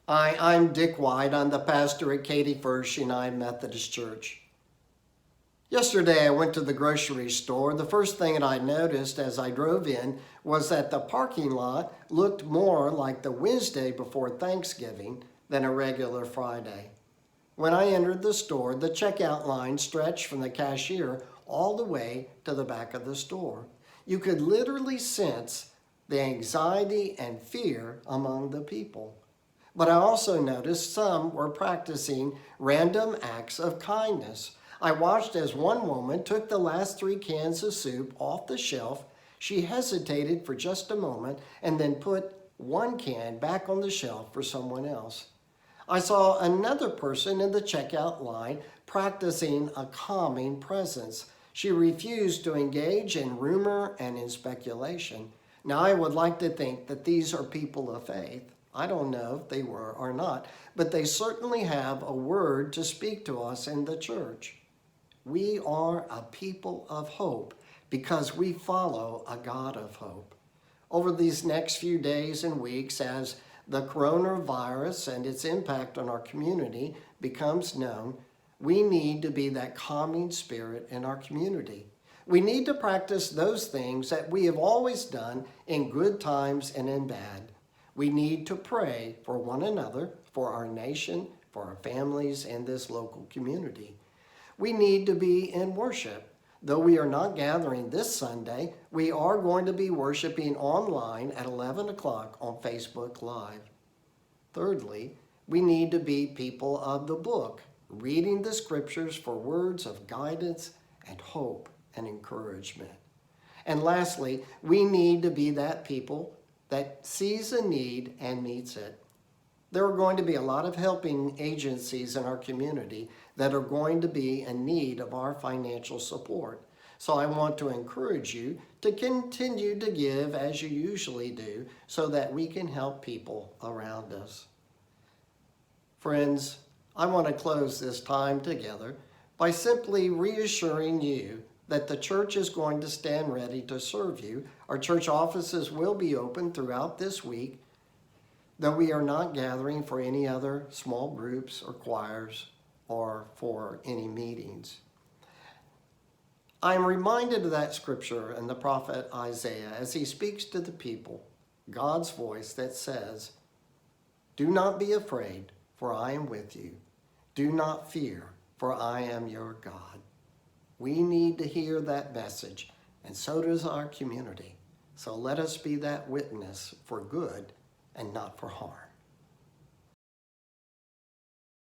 I'm Dick White. I'm the pastor at Katy First United Methodist Church. Yesterday I went to the grocery store. The first thing that I noticed as I drove in was that the parking lot looked more like the Wednesday before Thanksgiving than a regular Friday. When I entered the store, the checkout line stretched from the cashier all the way to the back of the store. You could literally sense the anxiety and fear among the people. But I also noticed some were practicing random acts of kindness. I watched as one woman took the last 3 cans of soup off the shelf. She hesitated for just a moment and then put 1 can back on the shelf for someone else. I saw another person in the checkout line practicing a calming presence. She refused to engage in rumor and in speculation. Now, I would like to think that these are people of faith. I don't know if they were or not, but they certainly have a word to speak to us in the church. We are a people of hope because we follow a God of hope. Over these next few days and weeks, as the coronavirus and its impact on our community becomes known, we need to be that calming spirit in our community. We need to practice those things that we have always done in good times and in bad. We need to pray for one another, for our nation, for our families, and this local community. We need to be in worship. Though we are not gathering this Sunday, we are going to be worshiping online at 11 o'clock on Facebook Live. Thirdly, we need to be people of the book, reading the scriptures for words of guidance and hope and encouragement. And lastly, we need to be that people that sees a need and meets it. There are going to be a lot of helping agencies in our community that are going to be in need of our financial support. So I want to encourage you to continue to give as you usually do so that we can help people around us. Friends, I want to close this time together by simply reassuring you that the church is going to stand ready to serve you. Our church offices will be open throughout this week, though we are not gathering for any other small groups or choirs or for any meetings. I am reminded of that scripture in the prophet Isaiah as he speaks to the people, God's voice that says, "Do not be afraid, for I am with you. Do not fear, for I am your God." We need to hear that message, and so does our community. So let us be that witness for good and not for harm.